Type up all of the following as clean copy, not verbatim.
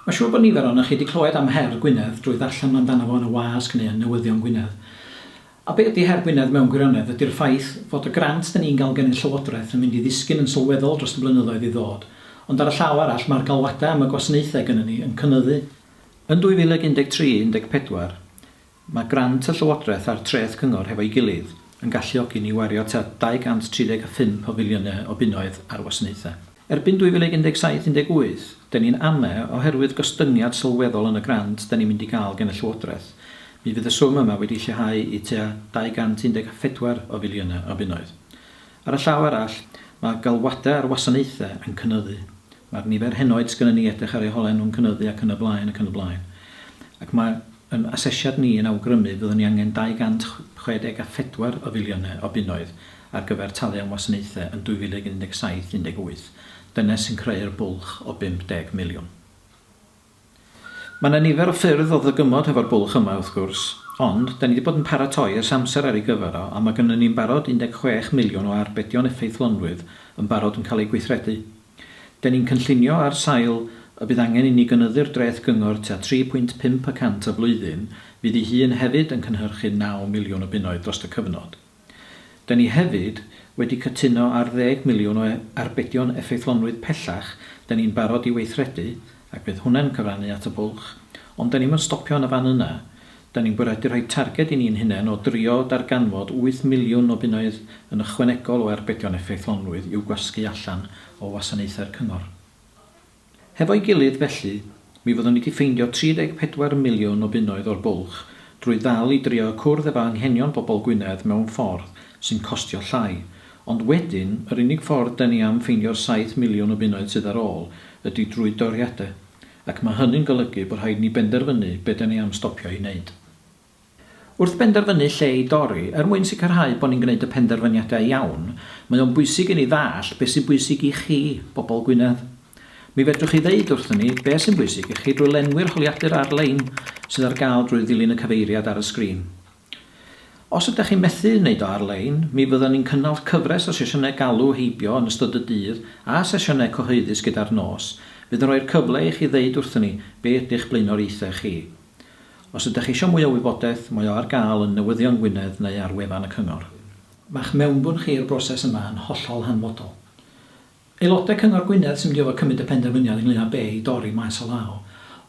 Mae siŵr bod nifer o'na chi wedi clywed am her Gwynedd drwy ddarllen amdano fo yn y wasg neu yn newyddion Gwynedd. A be ydy her Gwynedd mewn gwirionedd ydy'r ffaith fod y grant da ni'n gael gen y Llywodraeth yn mynd i ddisgyn yn sylweddol dros y blynyddoedd i ddod, ond ar y llaw arall mae'r galwadau am y gwasanaethau gyda ni yn cynyddu. Yn 2013-14, mae grant y Llywodraeth a'r treth Cyngor hefo'i gilydd yn galluogi ni wario tua 235 o filiynau o bunnoedd ar wasanaethau. Erbyn 2017-18, da ni'n ame oherwydd gostyngiad sylweddol yn y grant da ni'n mynd i gael gen y Llywodraeth. Mi fydd y swm yma wedi lleihau i tua 214 o filiynau o bunnoedd. Ar y llaw arall, mae galwadau ar wasanaethau yn cynyddu. Mae'r nifer henoed sgynny ni edrych ar ei holen nhw'n cynyddu ac yn y blaen. Ac mae'n asesiad ni yn awgrymu fyddwn ni angen 264 o filiynau o bunnoedd ar gyfer talu am wasanaethau yn 2017-18. Dyna sy'n creu'r bwlch o 50 miliwn. Mae yna nifer o ffyrdd o ddygymod efo'r bwlch yma wrth gwrs, ond da ni wedi bod yn paratoi ers amser ar ei gyfer o a mae gynnon ni'n barod 16 miliwn o arbedion effeithlonwydd yn barod yn cael ei gweithredu. Da ni'n cynllunio ar sail y bydd angen i ni gynyddu'r dreth Gyngor tua 3.5% y blwyddyn, fydd ei hun hefyd yn cynhyrchu 9 miliwn o bunnoedd dros y cyfnod. Da ni hefyd wedi cytuno ar 10 miliwn o arbedion effeithlonwydd pellach da ni'n barod i weithredu, ac bydd hwnna'n cyfrannu at y bwlch, ond da ni'n stopio yn y fan yna. Da ni'n bwriadu rhoi targed i ni'n hunain o drio darganfod 8 miliwn o bunnoedd yn ychwanegol o arbedion effeithlonwydd i'w gwasgu allan o wasanaethau'r Cyngor. Hefo'i gilydd felly, mi fyddwn ni wedi ffeindio 34 miliwn o bunnoedd o'r bwlch drwy ddal i drio cwrdd efo anghenion bobl Gwynedd mewn ffordd sy'n costio llai, ond wedyn, yr unig ffordd da ni am ffeindio'r 7 miliwn o bunnoedd sydd ar ôl ydy drwy doriadau, ac mae hynny'n golygu bod rhaid ni benderfynu beth da ni am stopio i wneud. Wrth benderfynu lle i dorri, mwyn sicrhau bod ni'n gwneud y penderfyniadau iawn, mae o'n bwysig i ni ddall beth sy'n bwysig i chi, bobl Gwynedd. Mi fedrwch chi ddeud wrthyn ni beth sy'n bwysig i chi drwy lenwi'r holiadur ar-lein sydd ar gael drwy ddilyn y cyfeiriad ar y sgrin. Os ydych chi'n methu wneud o ar-lein, mi fyddwn ni'n cynnal cyfres o sesiynau galw heibio yn ystod y dydd a sesiynau cyhoeddus gyda'r nos, fydd yn rhoi'r cyfle i chi ddeud wrthyn ni beth ydych blaenoriaethau chi. Os ydych chi eisiau mwy o wybodaeth, mae o ar gael yn newyddion Gwynedd neu ar wefan y Cyngor. Ma'ch mewnbwn chi i'r broses yma yn hollol hanfodol. Aelodau Cyngor Gwynedd sy'n mynd i ofo cymryd y penderfyniad ynglyn â be i dorri maes o law,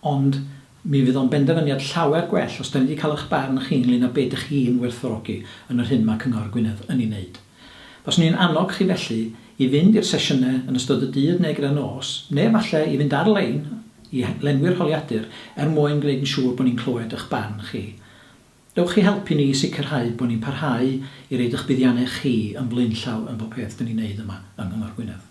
ond mi fydd o'n benderfyniad llawer gwell os da ni wedi cael eich barn chi ynglyn â beth ydych chi'n werthfawrogi yn yr hyn mae Cyngor Gwynedd yn ei wneud. Fos ni'n annog chi felly i fynd i'r sesiynau yn ystod y dydd neu gyda nos, neu falle i fynd ar-lein i lenwi'r holiadur mwyn gwneud yn siŵr bod ni'n clywed eich barn chi. Dewch chi helpu ni i sicrhau bod ni'n parhau i reid eich buddiannau chi yn blaenllaw yn bob peth da ni'n wneud yma yng Nghymru Gwynedd.